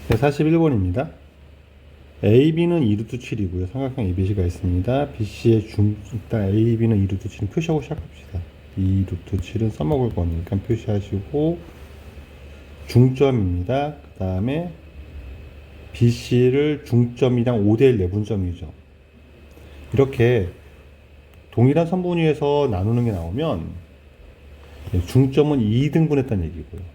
네, 41번입니다. AB는 2루트 7이고요. 삼각형 ABC가 있습니다. BC의 일단 AB는 2루트 7은 표시하고 시작합시다. 2루트 7은 써먹을 거니까 표시하시고, 중점입니다. 그 다음에 BC를 중점이랑 5대1 내분점이죠. 이렇게 동일한 선분위에서 나누는 게 나오면 중점은 2등분했다는 얘기고요.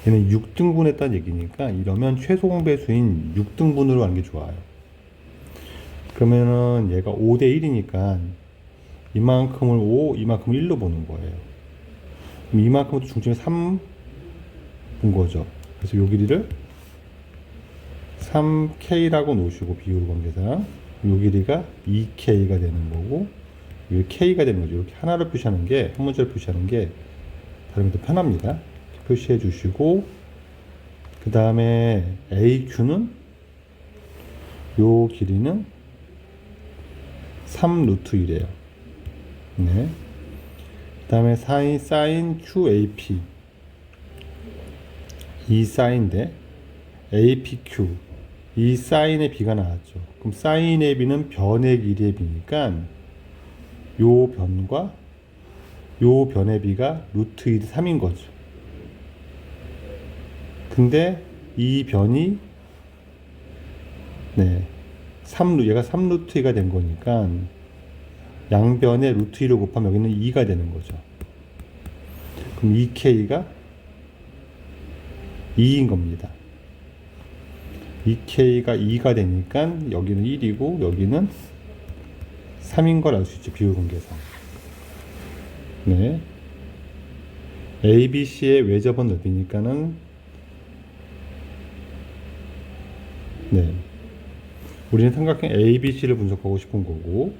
얘는 6등분했다는 얘기니까 이러면 최소 공배수인 6등분으로 하는 게 좋아요. 그러면은 얘가 5대 1이니까 이만큼을 5, 이만큼을 1로 보는 거예요. 그럼 이만큼도 중점이 3 본 거죠. 그래서 요 길이를 3K라고 놓으시고 비율 관계상 요 길이가 2K가 되는 거고 요 K가 되는 거죠. 이렇게 하나로 표시하는 게, 한 문자로 표시하는 게 다른 게 더 편합니다. 이렇게 표시해 주시고, 그 다음에 AQ는 요 길이는 3 루트 1이에요. 네. 그 다음에 사인 QAP, 이 사인인데 APQ, 이 사인의 B가 나왔죠. 그럼 사인의 B는 변의 길이의 B니까 요 변과 요 변의 B가 루트 1이 3인 거죠. 근데 이 변이 얘가 3루트 2가 된 거니까 양변에 루트 2를 곱하면 여기는 2가 되는 거죠. 그럼 2K가 2인 겁니다. 2K가 2가 되니까 여기는 1이고 여기는 3인 걸 알 수 있죠. 비율 관계상. 네. ABC의 외접은 넓이니까는 우리는 삼각형 ABC를 분석하고 싶은 거고,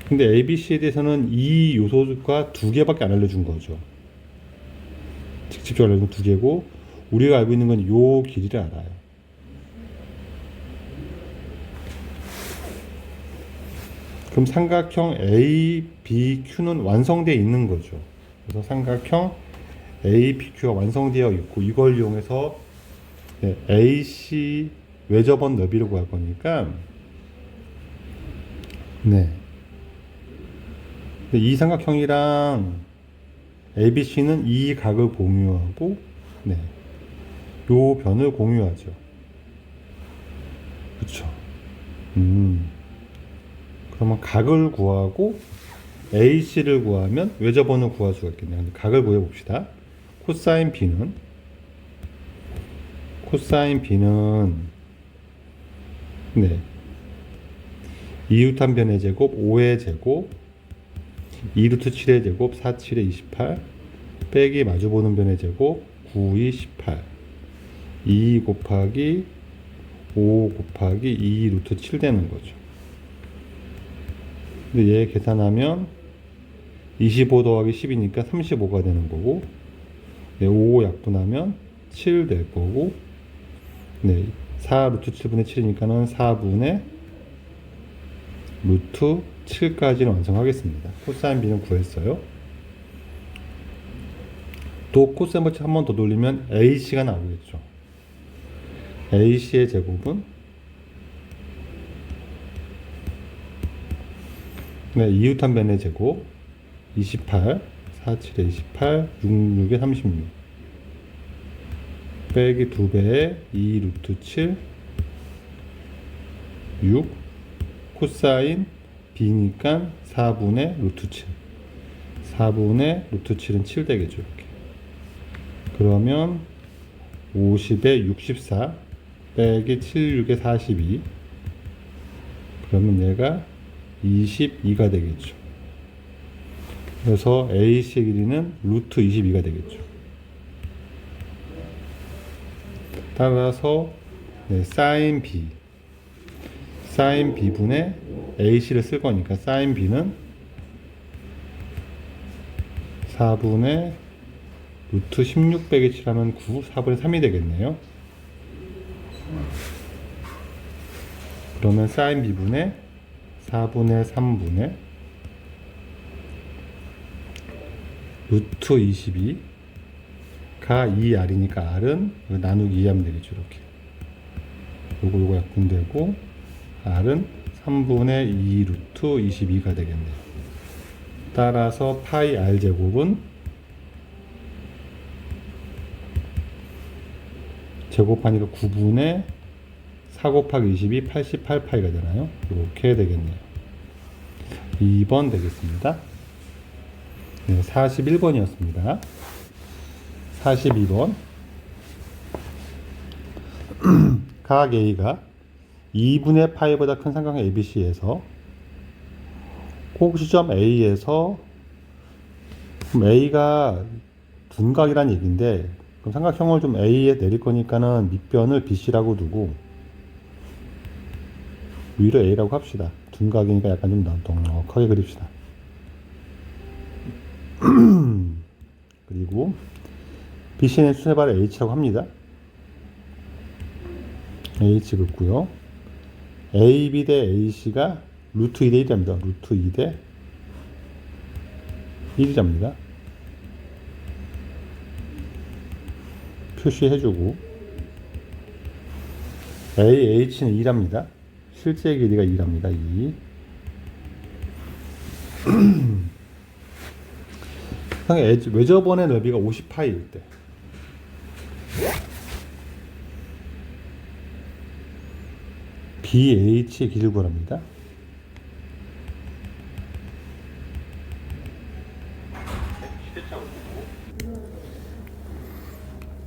근데 ABC에 대해서는 이 요소가 2개밖에 안 알려준 거죠. 직접적으로 알려준 2개고, 우리가 알고 있는 건 요 길이를 알아요. 그럼 삼각형 ABQ는 완성되어 있는 거죠. 그래서 삼각형 APQ가 완성되어 있고, 이걸 이용해서 AC 외접원 너비를 구할 거니까, 이 삼각형이랑 ABC는 이 각을 공유하고, 요 변을 공유하죠. 그쵸. 그러면 각을 구하고 AC를 구하면 외접원을 구할 수가 있겠네요. 각을 구해봅시다. 코사인 B는 2루트 변의 제곱 5의 제곱 2루트 7의 제곱 4, 7의 28 빼기 마주보는 변의 제곱 9, 2, 18 2 곱하기 5 곱하기 2 루트 7 되는 거죠. 근데 얘 계산하면 25 더하기 10이니까 35가 되는 거고, 5 약분하면 7 될 거고, 4 루트 7분의 7이니까는 4분의 루트 7까지는 완성하겠습니다. 코사인 B는 구했어요. 또 코사인 버치 한 번 더 돌리면 AC가 나오겠죠. AC의 제곱은 2루트 변의 제곱 28 4, 7에 28 6, 6에 36 빼기 2배에 2 루트 7 6 코사인 B니까 4분의 루트 7 4분의 루트 7은 7 되겠죠. 이렇게. 그러면 50에 64 빼기 7, 6에 42 그러면 얘가 22가 되겠죠. 그래서 AC의 길이는 루트 22가 되겠죠. 따라서 사인 B분의 AC를 쓸 거니까 사인 B는 4분의 루트 16 빼기 7 하면 9, 4분의 3이 되겠네요. 그러면 사인 B분의 4분의 3분의 루트 22가 2R이니까 R은 나누기 2하면 되겠죠. 이렇게 요거 약분되고 R은 3분의 2 루트 22가 되겠네요. 따라서 파이 R 제곱은 제곱하니까 9분의 4 곱하기 22 88파이가 되나요? 이렇게 되겠네요. 2번 되겠습니다. 네, 41번이었습니다. 42번 각 A가 2분의 파이보다 큰 삼각형 ABC에서 꼭 시점 A에서 그럼 A가 둔각이란 얘기인데 그럼 삼각형을 좀 A에 내릴 거니까는 밑변을 BC라고 두고 위로 A라고 합시다. 둔각이니까 약간 좀 넉넉하게 그립시다. 그리고 BC는 수세발을 H라고 합니다. H 긋고요. AB 대 AC가 루트 2 대 1이랍니다. 루트 2 대 1이랍니다. 표시해주고 AH는 2랍니다. 실제 길이가 2랍니다. 2. 외접원의 넓이가 50파이일 때 BH의 길이를 구합니다.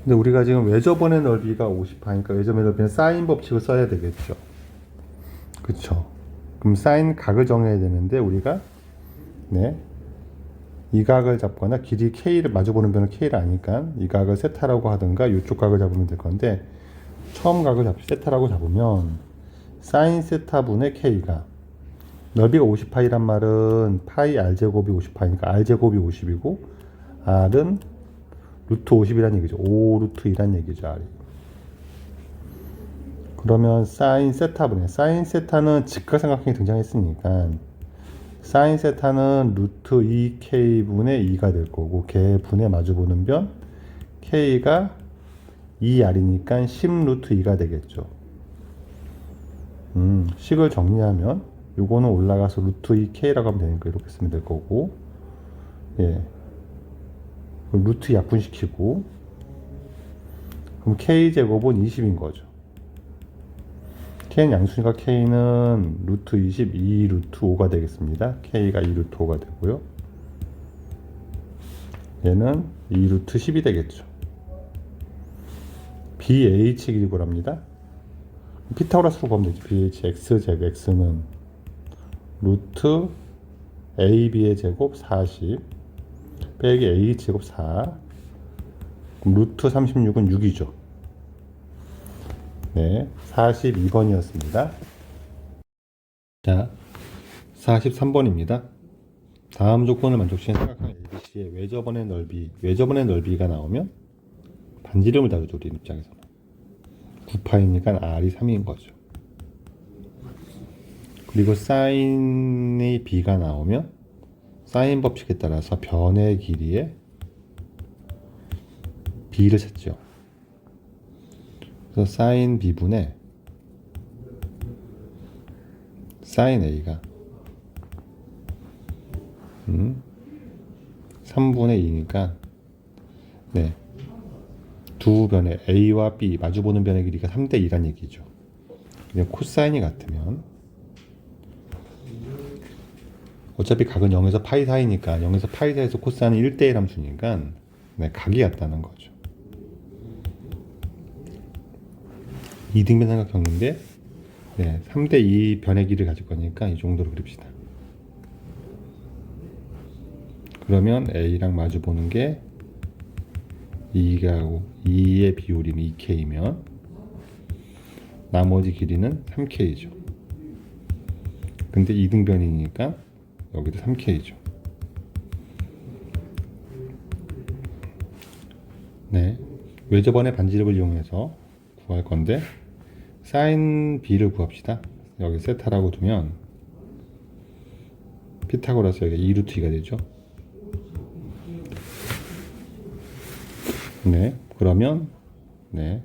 근데 우리가 지금 외접원의 넓이가 50파니까 외접원의 넓이는 사인 법칙을 써야 되겠죠. 그쵸? 그럼 사인 각을 정해야 되는데 우리가 이 각을 잡거나 길이 K를 마주보는 변은 K를 아니까 이 각을 세타라고 하든가 이쪽 각을 잡으면 될 건데 처음 각을 세타라고 잡으면 사인 세타분의 K가 넓이가 50파이란 말은 파이 R제곱이 50파이니까 R제곱이 50이고 R은 루트 50이란 얘기죠. 5 루트 2란 얘기죠. R이. 그러면 사인 세타분의 사인 세타는 직각삼각형이 등장했으니까 사인 세타는 루트 2K분의 2가 될 거고 걔 분의 마주보는 변 K가 2R이니까 10 루트 2가 되겠죠. 식을 정리하면 요거는 올라가서 루트 2K라고 하면 되니까 이렇게 쓰면 될 거고 예. 루트 약분시키고 그럼 K제곱은 20인 거죠. K는 양수니까 K는 루트 20, 2 루트 5가 되겠습니다. K가 2 루트 5가 되고요. 얘는 2 루트 10이 되겠죠. BH 길이 구합니다. 피타고라스로 구하면 되죠. BH X제곱 X는 루트 AB의 제곱 40 빼기 A제곱 4 그럼 루트 36은 6이죠. 네, 42번이었습니다. 자, 43번입니다. 다음 조건을 만족시키는 삼각형 ABC의 외접원의 넓이가 나오면 반지름을 다루죠. 우리 입장에서는 9파이니까 R이 3인 거죠. 그리고 사인의 B가 나오면 사인 법칙에 따라서 변의 길이에 B를 찾죠. 그래서 사인 B분의 사인 A가 3분의 2니까 네, 두 변의 A와 B 마주보는 변의 길이가 3대 2란 얘기죠. 그냥 코사인이 같으면 어차피 각은 0에서 파이 사이니까 0에서 파이 사이에서 코사인이 1대1 함수니까 네, 각이 같다는 거죠. 이등변 삼각형인데 네, 3대2 변의 길이를 가질 거니까 이 정도로 그립시다. 그러면 A랑 마주 보는 게 2가 2의 비율이 2K면 나머지 길이는 3K죠. 근데 이등변이니까 여기도 3K죠. 네, 외접원의 반지름을 이용해서 구할 건데 사인 B를 구합시다. 여기 세타라고 두면 피타고라스 여기 2루트 2가 되죠. 네, 그러면 네,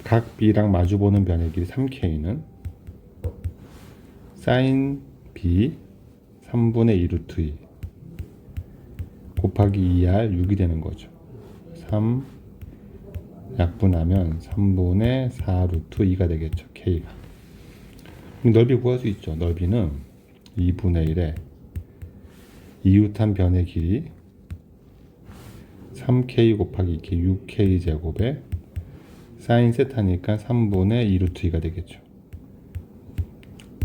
각 B랑 마주보는 변의 길이 3K는 sin B 3분의 2 루트 2 곱하기 2R 6이 되는 거죠. 3 약분하면 3분의 4 루트 2가 되겠죠. K가. 넓이 구할 수 있죠. 넓이는 2분의 1에 이웃한 변의 길이 3K 곱하기 2K 6K 제곱에 사인 세타니까 3분의 2 루트 2가 되겠죠.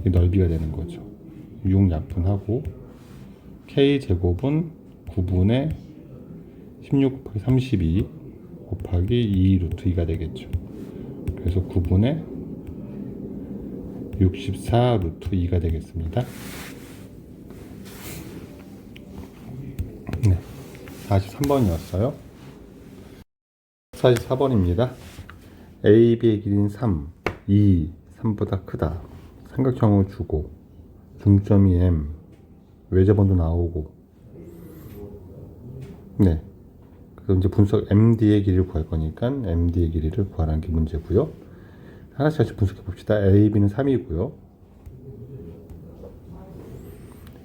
이 넓이가 되는 거죠. 6 약분하고 K 제곱은 9분의 16 곱하기 32 곱하기 2 루트 2가 되겠죠. 그래서 9분의 64 루트 2가 되겠습니다. 네, 43번이었어요. 44번입니다. A, B의 길이는 3, 2, 3보다 크다. 삼각형을 주고 중점이 M, 외접원도 나오고. 네, 그래서 이제 분석 MD의 길이를 구할 거니까 MD의 길이를 구하라는 게 문제고요. 하나씩 같이 분석해 봅시다. A, B는 3이고요.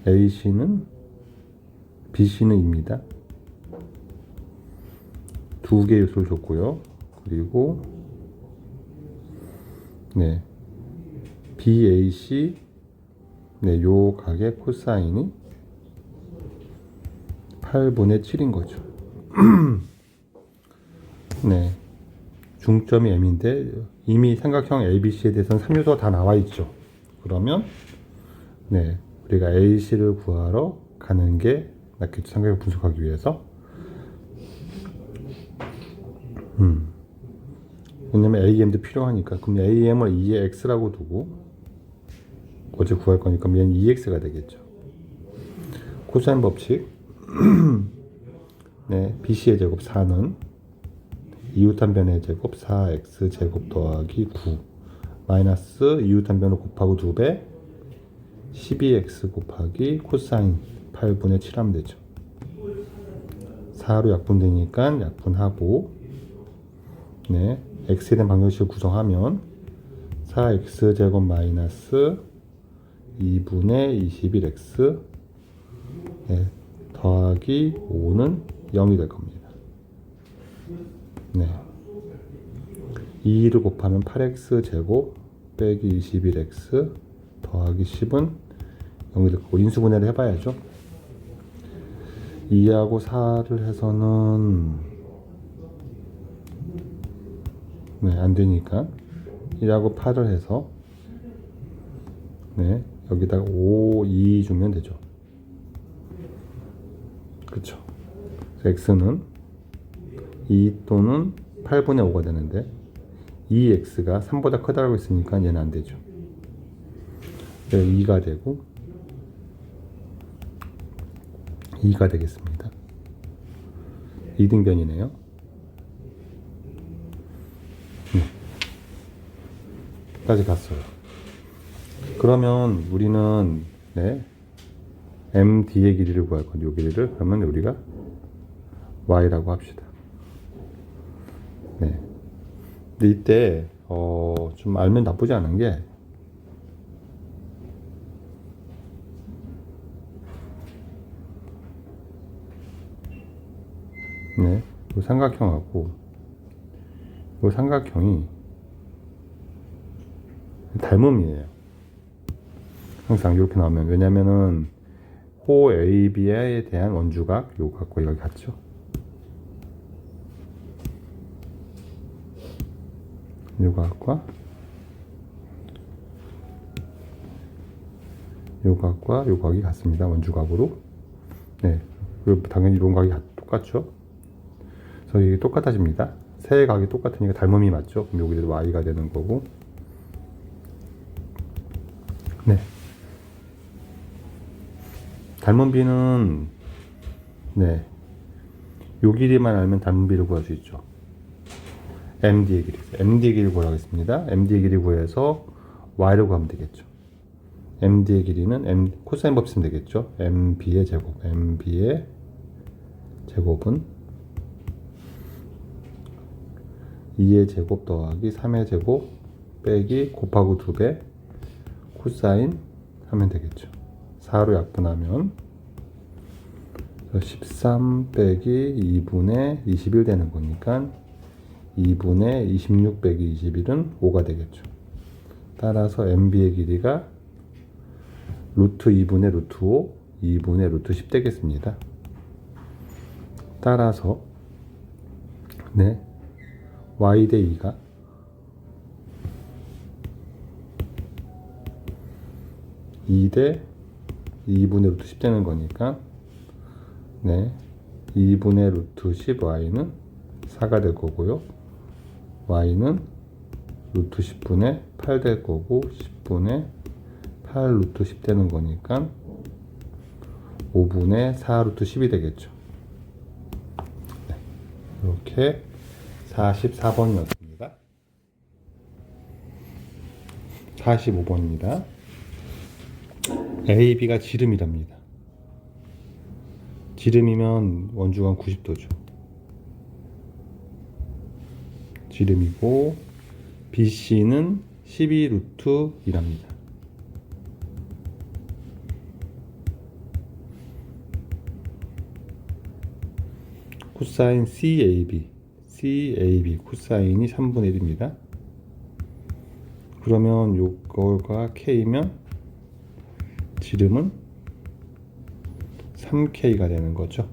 AC는 BC는 2입니다. 두 개의 요소를 줬고요. 그리고 네, BAC 네, 요 각의 코사인이 8분의 7인 거죠. 네, 중점이 M인데 이미 삼각형 ABC에 대해서는 3요소가 다 나와 있죠. 그러면 네, 우리가 AC를 구하러 가는 게 낫겠죠. 삼각형 분석하기 위해서. 왜냐면 AM도 필요하니까. 그럼 AM을 2의 X라고 두고 어제 구할 거니까 얘는 2X가 되겠죠. 코사인 법칙. 네, BC의 제곱 4는 이웃한 변의 제곱 4X 제곱 더하기 9 마이너스 이웃한 변을 곱하고 2배 12X 곱하기 코사인 8분의 7 하면 되죠. 4로 약분되니까 약분하고 네, X에 대한 방정식을 구성하면 4X 제곱 마이너스 2분의 21X 네, 더하기 5는 0이 될 겁니다. 네, 2를 곱하면 8X 제곱 빼기 21X 더하기 10은 0이 될 거고 인수분해를 해봐야죠. 2하고 4를 해서는 네, 안 되니까 1하고 8을 해서 네, 여기다가 5, 2 주면 되죠. 그쵸. x는 2 또는 8분의 5가 되는데 2x가 3보다 크다고 했으니까 얘는 안 되죠. 네, 2가 되고 2가 되겠습니다. 2등변이네요. 까지 갔어요. 그러면 우리는 네, MD의 길이를 구할 건데 이 길이를 그러면 우리가 Y라고 합시다. 네. 근데 이때 좀 알면 나쁘지 않은 게 네, 이 삼각형하고 이 삼각형이 닮음이에요. 항상 이렇게 나오면 왜냐면은 호 AB에 대한 원주각 요각과 여기 같죠. 요각과 요각과 요각이 같습니다. 원주각으로. 네, 그리고 당연히 이런 각이 똑같죠. 그래서 이게 똑같아집니다. 세 각이 똑같으니까 닮음이 맞죠. 그럼 여기도 Y가 되는 거고. 네. 닮은 비는 네, 요 길이만 알면 닮은 비를 구할 수 있죠. MD의 길이. MD의 길이를 구하겠습니다. MD의 길이 구해서 Y를 구하면 되겠죠. MD의 길이는 코사인 법칙 쓰면 되겠죠. MB의 제곱. MB의 제곱은 2의 제곱 더하기 3의 제곱 빼기 곱하고 2배 코사인 하면 되겠죠. 4로 약분하면 13 빼기 2분의 21 되는 거니까 2분의 26 빼기 21은 5가 되겠죠. 따라서 MB의 길이가 루트 2분의 루트 5, 2분의 루트 10 되겠습니다. 따라서 네, y 대 2가 (2 대 2분의 루트 10) 되는 거니까 네, 2분의 루트 10 y는 4가 될 거고요. y는 루트 10분의 8 될 거고 10분의 8 루트 10 되는 거니까 5분의 4 루트 10이 되겠죠. 네, 이렇게 44번이었습니다. 45번입니다. A, B가 지름이랍니다. 지름이면 원주간 90도죠. 지름이고 BC는 12 루트 1합니다. 코사인 CAB 코사인이 3분의 1입니다. 그러면 요거가 K면 지름은 3K가 되는 거죠.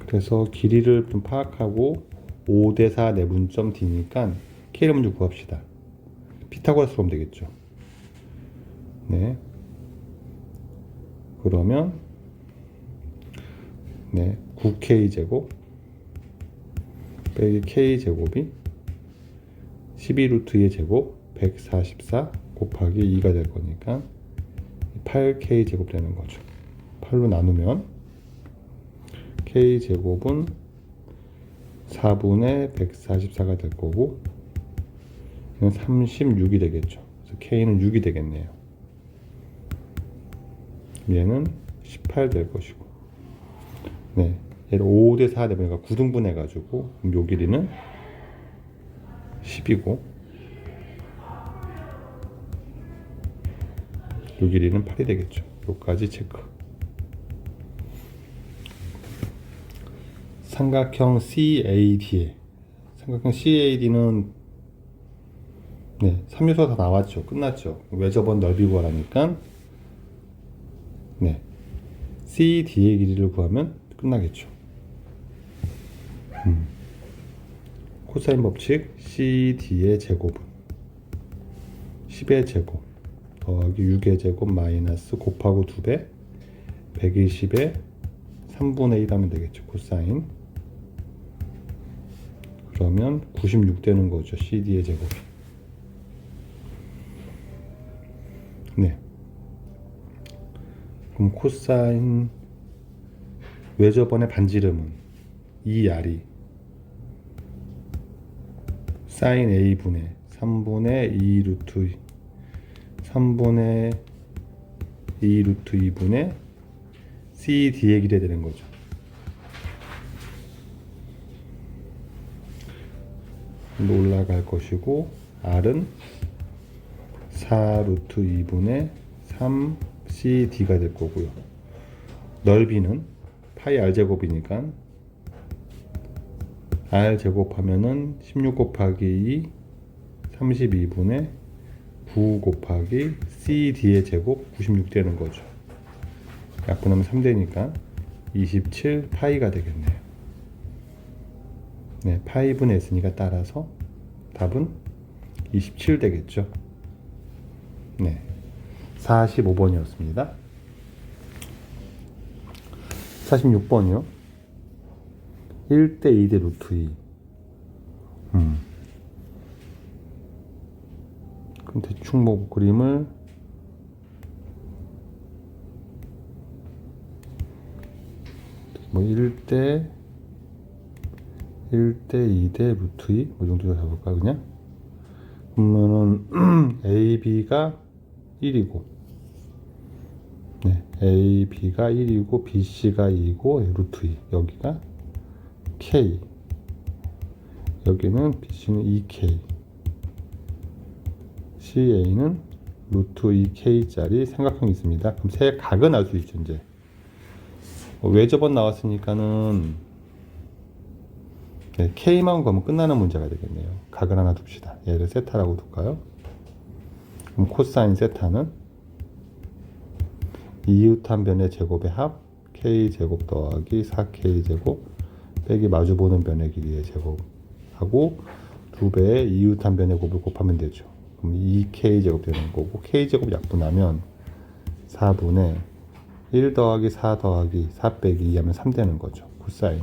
그래서 길이를 좀 파악하고 5 대 4 내분점 D니까 K를 먼저 구합시다. 피타고라스 그럼 되겠죠. 네. 그러면 네, 9K제곱 빼기 K제곱이 12 루트 2의 제곱 144 곱하기 2가 될 거니까 8K제곱 되는 거죠. 8로 나누면 K제곱은 4분의 144가 될 거고 이건 36이 되겠죠. 그래서 K는 6이 되겠네요. 얘는 18 될 것이고 네, 얘를 5 대 4 되니까 9등분 해가지고 요 길이는 10이고 요 길이는 8이 되겠죠. 요까지 체크. 삼각형 CAD에 삼각형 CAD는 네, 3요소 다 나왔죠. 끝났죠. 외접원 넓이 구하라니까 네, CD의 길이를 구하면 끝나겠죠. 코사인 법칙 CD의 제곱은 10의 제곱 더하기 6의 제곱 마이너스 곱하고 2배 120의 3분의 1 하면 되겠죠. 코사인 그러면 96 되는 거죠. CD의 제곱이. 네. 그럼 코사인 외접원의 반지름은 2R이 사인 A분의 3분의 2 루트 3분의 2 루트 2분의 CD의 길이 되는 거죠. 올라갈 것이고 R은 4 루트 2분의 3 CD가 될 거고요. 넓이는 파이 R제곱이니까 R제곱하면은 16 곱하기 2 32분의 9 곱하기 CD의 제곱 96 되는 거죠. 약분하면 3 되니까 27 파이가 되겠네요. 네, 파이분의 S니까 따라서 답은 27 되겠죠. 네, 45번이었습니다. 46번이요. 1대 2대 루트 2. 그럼 대충 뭐 그림을 뭐 1대 2대 루트 2 뭐 정도 잡을까 그냥? 그러면은 AB가 1이고 네, AB가 1이고 BC가 2고 루트 2 여기가 K, 여기는 BC는 2K, CA는 루트 2K짜리 삼각형이 있습니다. 그럼 세 각은 알 수 있죠. 이제 왜 저번 나왔으니까는 네, K만 가면 끝나는 문제가 되겠네요. 각을 하나 둡시다. 얘를 세타라고 둘까요? 그럼 코사인 세타는 이웃한 변의 제곱의 합 K제곱 더하기 4K제곱 빼기 마주보는 변의 길이의 제곱하고 2배의 이웃한 변의 곱을 곱하면 되죠. 그럼 2K제곱 되는 거고 K제곱 약분하면 4분의 1 더하기 4 더하기 4 빼기 2 하면 3 되는 거죠. 코사인.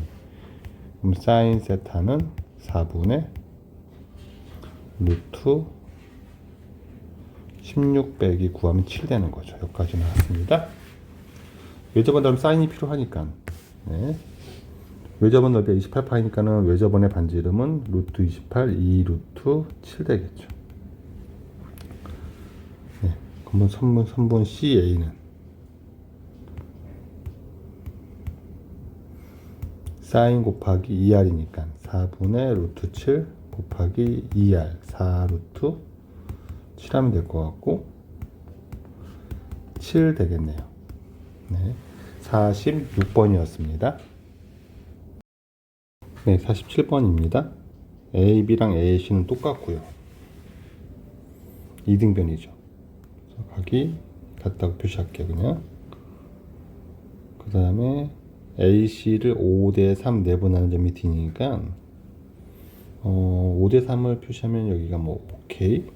그럼 사인 세타는 4분의 루트 16 빼기 9 하면 7 되는 거죠. 여기까지 나왔습니다. 외접원 다음 사인이 필요하니까. 네. 외접원 넓이가 28파이니까는 외접원의 반지 이름은 루트 28, 2 루트 7 되겠죠. 네. 그러면 선분 CA는 사인 곱하기 2R이니까 4분의 루트 7 곱하기 2R 4 루트 7 하면 될 것 같고 7 되겠네요. 네, 46번이었습니다. 네, 47번입니다. A, B랑 A, C는 똑같고요. 2등변이죠. 각이 같다고 표시할게요. 그냥 그 다음에 AC를 5대3 내분하는 점이 D니까 5대3을 표시하면 여기가 뭐 OK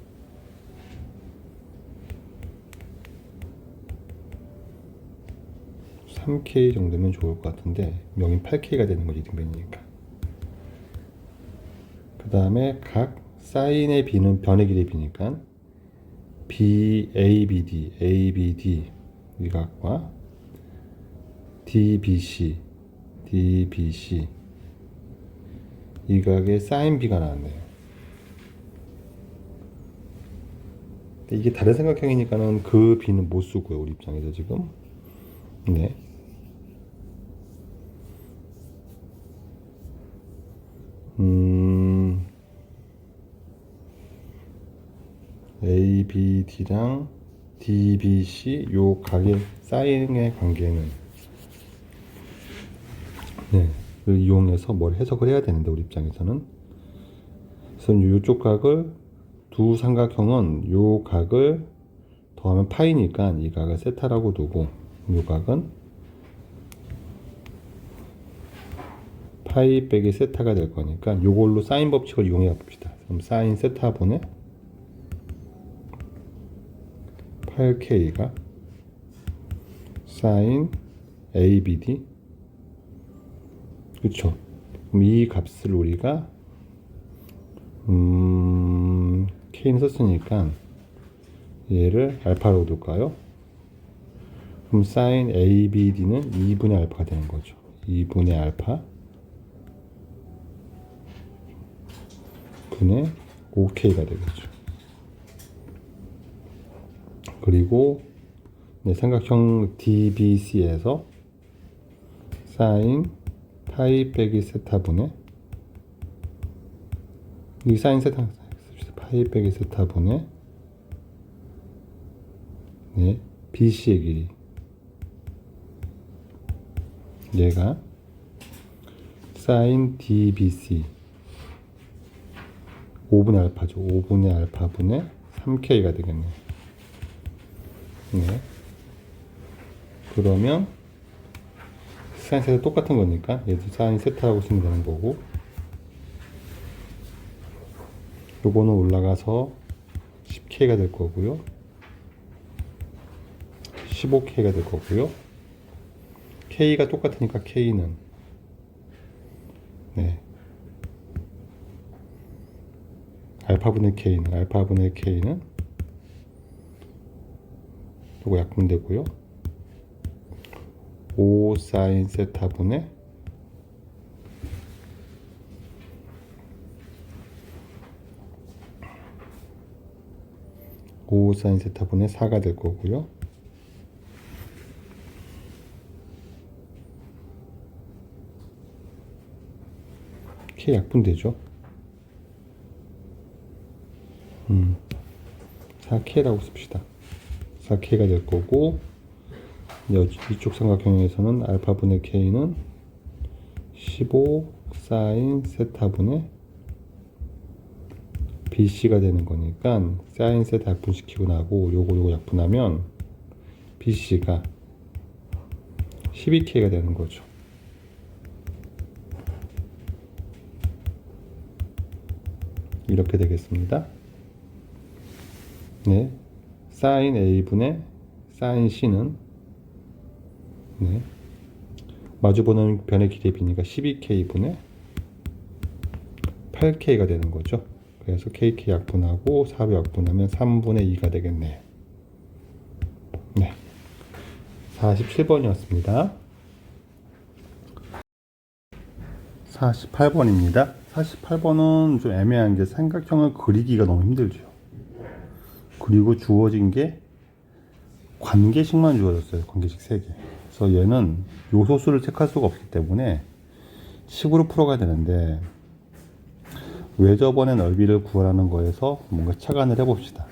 3K 정도면 좋을 것 같은데 여긴 8K가 되는 거지 등변이니까. 그 다음에 각 사인의 B는 변의 길이 B니까 BABD, ABD 이 각과 DBC, DBC 이 각의 사인 B가 나왔네요. 이게 다른 삼각형이니까는 그 B는 못 쓰고요. 우리 입장에서 지금. 네. ABD랑 DBC 요 각의 사인의 관계는 네, 를 이용해서 뭘 해석을 해야 되는데 우리 입장에서는 그래서 이쪽 각을 두 삼각형은 요 각을 더하면 파이니까 이 각을 세타라고 두고 요 각은 파이 빼기 세타가 될 거니까 요걸로 사인 법칙을 이용해 봅시다. 그럼 사인 세타분의 8K가 사인 ABD 그쵸. 그럼 이 값을 우리가 K는 썼으니까 얘를 알파로 둘까요? 그럼 사인 ABD는 2분의 알파가 되는 거죠. 2분의 알파 분의 5K가 되겠죠. 그리고 네, 삼각형 DBC에서 사인 파이 빼기 세타분의 이 사인 세타 파이 빼기 세타분의 네, BC의 길이 얘가 사인 DBC 5분의 알파죠. 5분의 알파분의 3K가 되겠네요. 네. 그러면 사인 세타 똑같은 거니까 얘도 사인 세타라고 쓰면 되는 거고 요거는 올라가서 10K가 될 거고요. 15K가 될 거고요. K가 똑같으니까 K는 네. 알파분의 K는 요거 약분되고요. 5 사인 세타분의 5 사인 세타분의 4가 될 거고요. K 약분되죠. 4K라고 씁시다. 4K가 될 거고, 이쪽 삼각형에서는 알파분의 K는 15 사인 세타분의 BC가 되는 거니까 사인 세타 약분시키고 나고 요거 약분하면 BC가 12K가 되는 거죠. 이렇게 되겠습니다. 네, 사인 A분의 사인 C는 네, 마주보는 변의 길이의 비니까 12K분의 8K가 되는 거죠. 그래서 KK 약분하고 4배 약분하면 3분의 2가 되겠네. 네, 47번이었습니다. 48번입니다. 48번은 좀 애매한 게 삼각형을 그리기가 너무 힘들죠. 그리고 주어진 게 관계식만 주어졌어요. 관계식 3개. 그래서 얘는 요소수를 체크할 수가 없기 때문에 식으로 풀어가야 되는데, 외접원의 넓이를 구하라는 거에서 뭔가 착안을 해봅시다.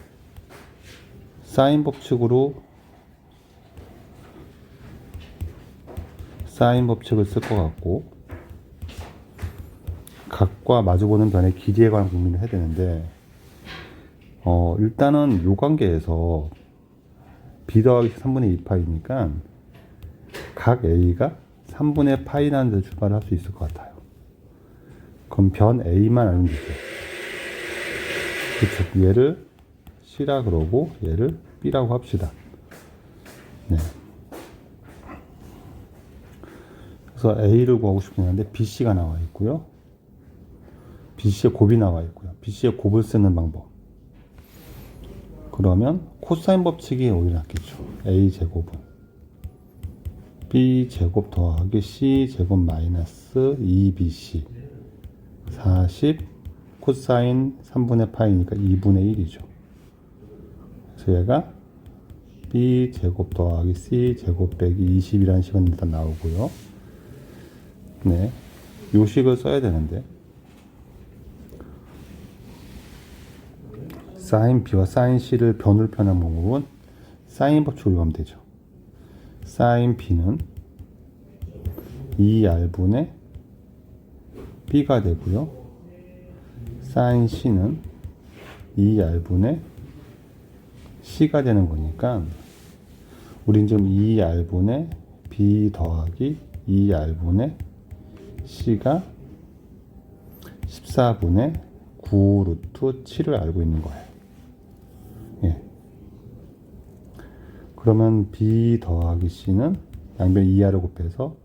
사인 법칙으로 사인 법칙을 쓸 것 같고, 각과 마주보는 변의 길이에 관한 고민을 해야 되는데, 일단은 요 관계에서 b 더하기 3분의 2파이니까 각 a가 3분의 파이라는 데 출발을 할 수 있을 것 같아요. 그럼 변 a만 알면 되죠. 그쵸. 얘를 c라 그러고 얘를 b라고 합시다. 네. 그래서 a를 구하고 싶긴 한데 bc가 나와 있고요. bc의 곱이 나와 있고요. bc의 곱을 쓰는 방법. 그러면 코사인 법칙이 오히려 낫겠죠. a제곱은 b제곱 더하기 c제곱 마이너스 2bc 40 코사인 3분의 파이니까 2분의 1이죠. 그래서 얘가 b제곱 더하기 c제곱 빼기 20이라는 식은 일단 나오고요. 네, 요 식을 써야 되는데, 사인 b와 사인 c를 변으로 표현한 방법은 사인 법칙으로 하면 되죠. 사인 b는 2r분의 b가 되고요. 사인 c는 2r분의 c가 되는 거니까 우린 지금 2r분의 b 더하기 2r분의 c가 14분의 9 루트 7을 알고 있는 거예요. 예. 그러면 b 더하기 c는 양변 2r을 곱해서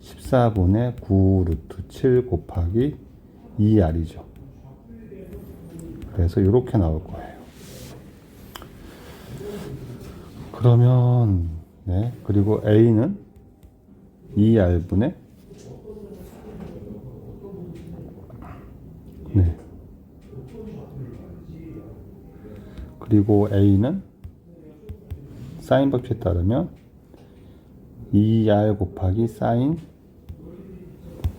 14분의 9 루트 7 곱하기 2r이죠. 그래서 이렇게 나올 거예요. 그러면 네, 그리고 a는 2r분의 네, 그리고 a는 사인 법칙에 따르면 2r 곱하기 사인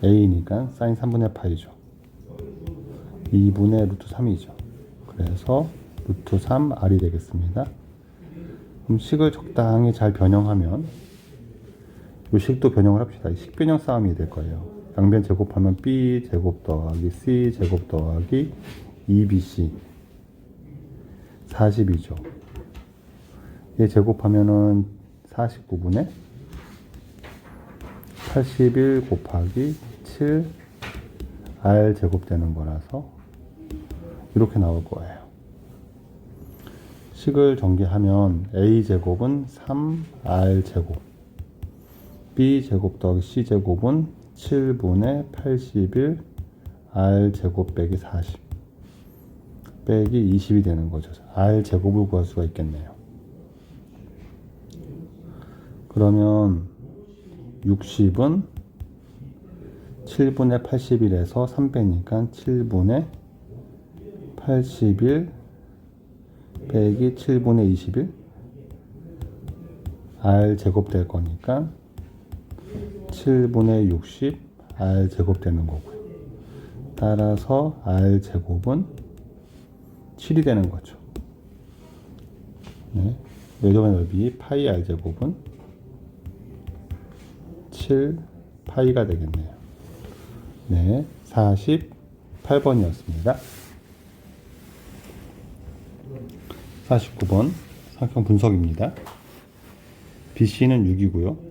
a니까 사인 3분의 파이죠. 2분의 루트 3이죠. 그래서 루트 3r이 되겠습니다. 그럼 식을 적당히 잘 변형하면, 이 식도 변형을 합시다. 식변형 싸움이 될 거예요. 양변 제곱하면 b 제곱 더하기 c 제곱 더하기 2bc 40이죠. 얘 제곱하면은 49분의 81 곱하기 7 r 제곱 되는 거라서 이렇게 나올 거예요. 식을 전개하면 a 제곱은 3r 제곱, b 제곱 더하기 c 제곱은 7분의 81 r 제곱 빼기 40 빼기 20이 되는 거죠. r 제곱을 구할 수가 있겠네요. 그러면 60은 7분의 81에서 3 빼니까 7분의 81 빼기 7분의 21 r 제곱 될 거니까 7분의 60 r 제곱 되는 거고요. 따라서 r 제곱은 7이 되는 거죠. 네. 외접의 넓이 파이 r 제곱은 7 파이가 되겠네요. 네, 48번이었습니다. 49번 삼각형 분석입니다. BC는 6이고요.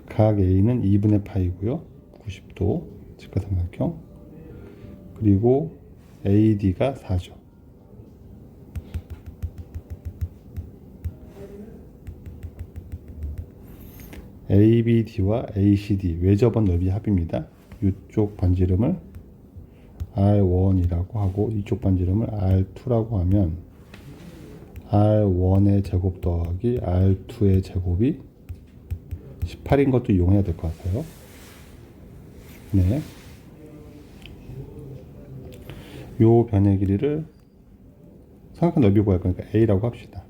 각 A는 2분의 파이고요. 90도 직각삼각형. 그리고 AD가 4죠. ABD와 ACD 외접원 넓이 합입니다. 이쪽 반지름을 R1이라고 하고 이쪽 반지름을 R2라고 하면 R1의 제곱 더하기 R2의 제곱이 18인 것도 이용해야 될 것 같아요. 네. 요 변의 길이를 삼각형 넓이 구할 거니까 A라고 합시다.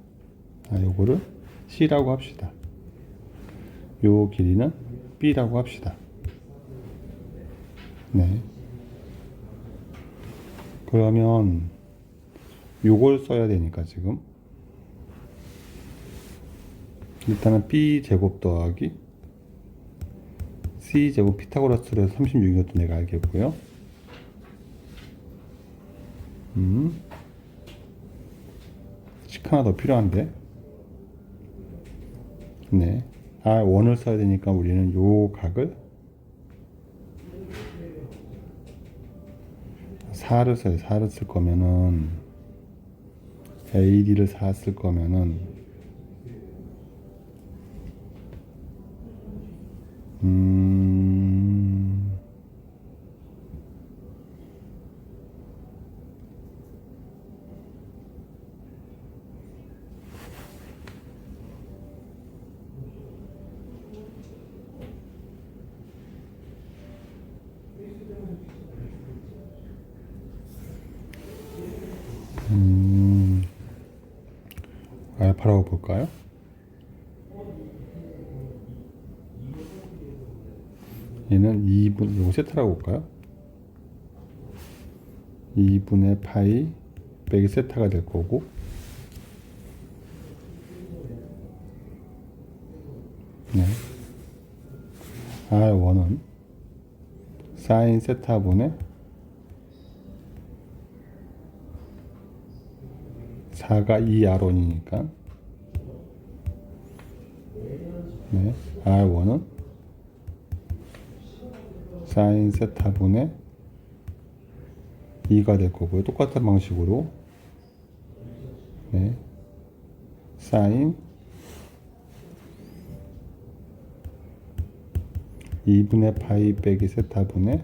요거를 C라고 합시다. 요 길이는 B라고 합시다. 네. 그러면 요걸 써야 되니까 지금 일단은 B 제곱 더하기 C 제곱 피타고라스로 해서 36인 것도 내가 알겠고요. 식 하나 더 필요한데. 네. R1을 써야 되니까 우리는 요 각을 4를 써요. 4를 쓸 거면은 AD를 4 쓸 거면은 알파라고 볼까요? 얘는 2분, 이거 세타라고 볼까요? 2분의 파이 빼기 세타가 될 거고, 네. R1은 사인 세타분의 4가 2R1이니까, 네. R1은 사인 세타분의 2가 될 거고요. 똑같은 방식으로, 네. 사인 2분의 파이 빼기 세타분의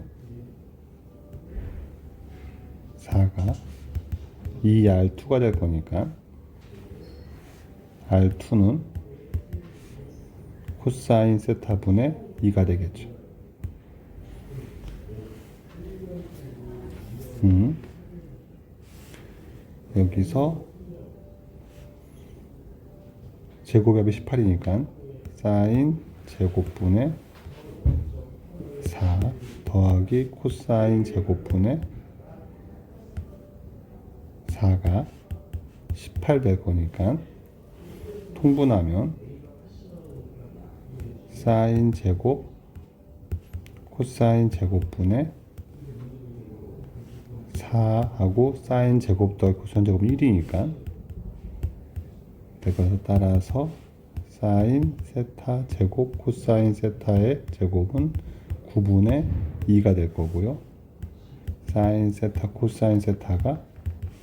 4가 2R2가 될 거니까 R2는 코사인 세타분의 2가 되겠죠. 여기서 제곱합이 18이니까 사인 제곱분의 4 더하기 코사인 제곱분의 4가 18 될 거니까 통분하면 사인 제곱 코사인 제곱분의 4하고 사인 제곱 더하기 코사인 제곱은 1이니까 그것을 따라서 사인 세타 제곱 코사인 세타의 제곱은 9분의 2가 될 거고요. 사인 세타 코사인 세타가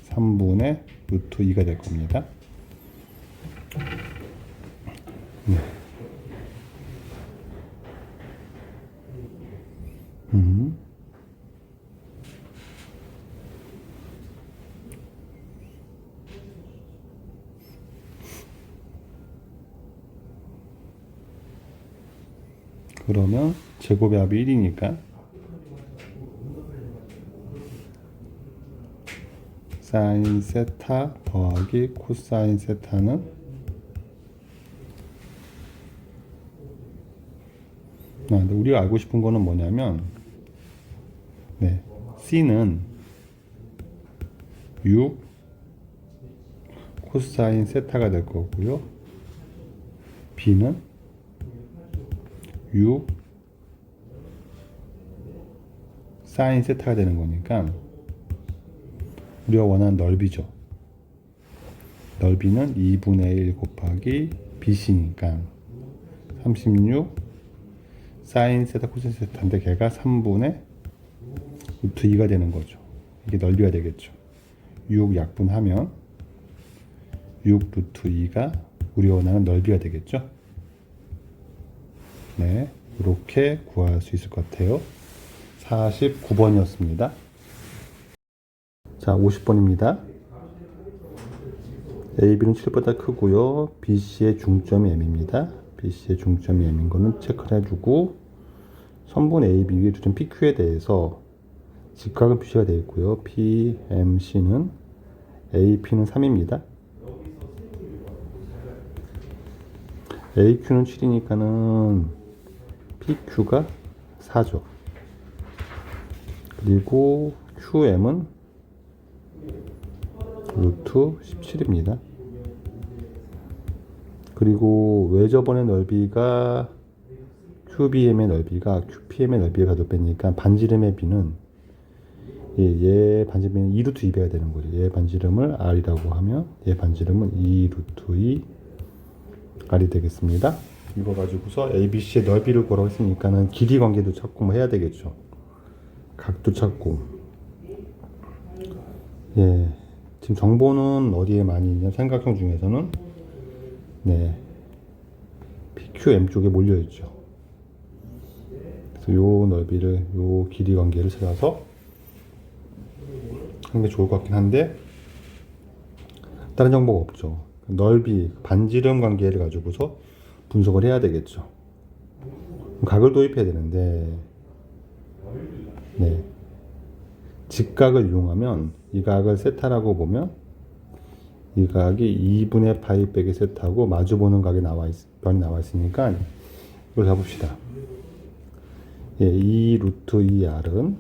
3분의 루트 2가 될 겁니다. 네. 그러면 제곱의 합이 1이니까 사인 세타 더하기 코사인 세타는 근데 우리가 알고 싶은 거는 뭐냐면, 네, C는 6 코사인 세타가 될 거고요. B는 6 사인 세타가 되는 거니까 우리가 원하는 넓이죠. 넓이는 2분의 1 곱하기 BC니까 36 사인 세타 코사인 세타인데 걔가 3분의 루트 2가 되는 거죠. 이게 넓이가 되겠죠. 6 약분하면 6 루트 2가 우리가 원하는 넓이가 되겠죠. 네, 이렇게 구할 수 있을 것 같아요. 49번이었습니다. 자, 50번입니다. AB는 7보다 크고요. BC의 중점이 M입니다. BC의 중점이 M인 거는 체크를 해주고, 선분 AB 위에 두점 PQ에 대해서 직각은 표시가 되어 있고요. PMC는 AP는 3입니다. AQ는 7이니까는 PQ가 4죠. 그리고 QM은 루트 17입니다. 그리고 왜 저번에 넓이가 QBM의 넓이가 QPM의 넓이에 가도 빼니까 반지름의 B는 얘 반지름은 2루트 2배가 되는 거죠. 얘 반지름을 R이라고 하면 얘 반지름은 2루트 2 R이 되겠습니다. 이거 가지고서 ABC의 넓이를 구하라고 했으니까는 길이 관계도 찾고 뭐 해야 되겠죠. 각도 찾고. 예. 지금 정보는 어디에 많이 있냐? 삼각형 중에서는 네. PQM 쪽에 몰려 있죠. 그래서 요 넓이를, 요 길이 관계를 찾아서 하는 게 좋을 것 같긴 한데 다른 정보가 없죠. 넓이, 반지름 관계를 가지고서 분석을 해야 되겠죠. 각을 도입해야 되는데, 네. 직각을 이용하면 이 각을 세타라고 보면 이 각이 2분의 파이 빼기 세타고 마주보는 각이 변이 나와 있으니까 이걸 잡읍시다. 예, 2 루트 2R은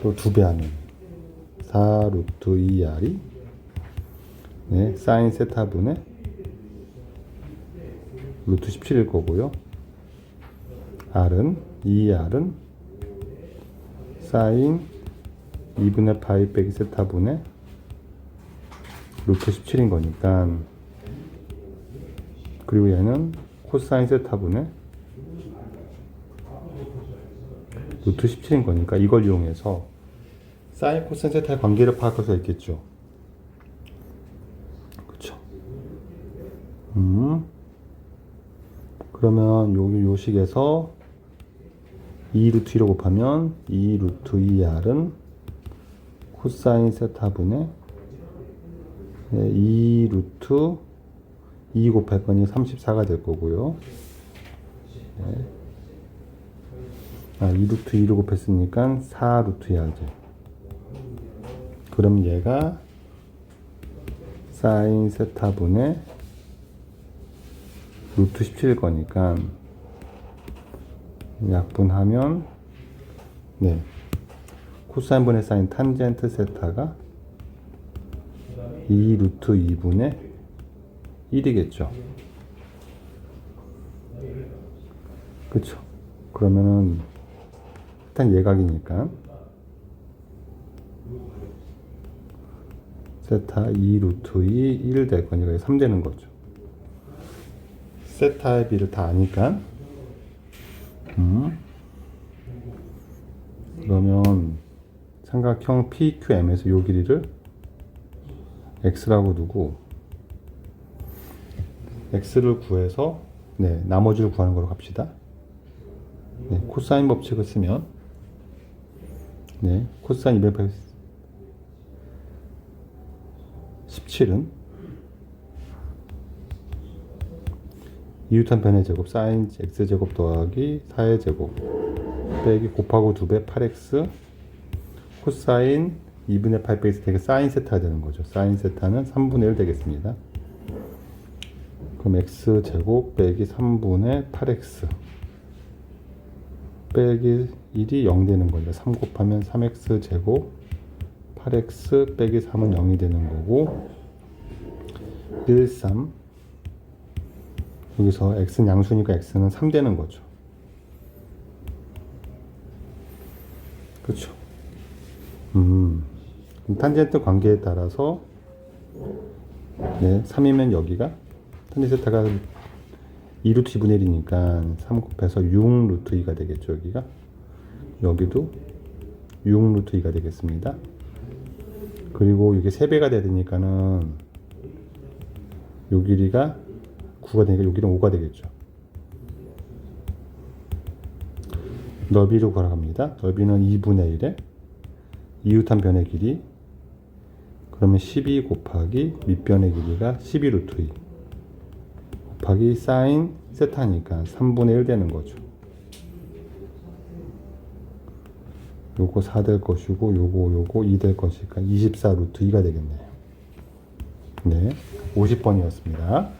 또 2배 하면 4 루트 2R이 네, 사인 세타분의 루트 17일 거고요. R은 2R은 사인 2분의 파이 빼기 세타분의 루트 17인 거니까, 그리고 얘는 코사인 세타분의 루트 17인 거니까 이걸 이용해서 사인 코사인 세타의 관계를 파악할 수가 있겠죠. 그쵸. 그러면 요 식에서 2 루트 2로 곱하면 2 루트 2R은 코사인 세타분의 2 루트 2 곱할 거니 34가 될 거고요. 네. 2 루트 2로 곱했으니까 4 루트 2R죠. 그럼 얘가 사인 세타분의 루트 17일 거니까 약분하면 네, 코사인 분의 사인 탄젠트 세타가 2 루트 2분의 1이겠죠. 그쵸. 그러면은 일단 예각이니까 세타 2 루트 2 1 될 거니까 3 되는 거죠. 세타의 비를 다 아니까 그러면 삼각형 PQM에서 요 길이를 X라고 두고 X를 구해서 네, 나머지를 구하는 거로 갑시다. 네, 코사인 법칙을 쓰면 네, 코사인 217은 2루탄 변의 제곱 사인 X제곱 더하기 4의 제곱 빼기 곱하고 2배 8X 코사인 2분의 8 빼기 되게 사인 세타가 되는 거죠. 사인 세타는 3분의 1 되겠습니다. 그럼 x제곱 빼기 3분의 8x 빼기 1이 0 되는 거니까 3 곱하면 3x제곱 8x 빼기 3은 0이 되는 거고 1, 3 여기서 x는 양수니까 x는 3 되는 거죠. 그렇죠. 그럼 탄젠트 관계에 따라서 네, 3이면 여기가 탄젠트가 2루트 2분의 1이니까 3 곱해서 6루트 2가 되겠죠. 여기도 6루트 2가 되겠습니다. 그리고 이게 3배가 되니까는 요 길이가 9가 되니까 요 길이는 5가 되겠죠. 넓이로 걸어갑니다. 넓이는 2분의 1에 이웃한 변의 길이 그러면 12 곱하기 밑변의 길이가 12루트 2 곱하기 사인 세타니까 3분의 1 되는 거죠. 요거 4 될 것이고 요거 2 될 것이니까 24루트 2가 되겠네요. 네, 50번이었습니다.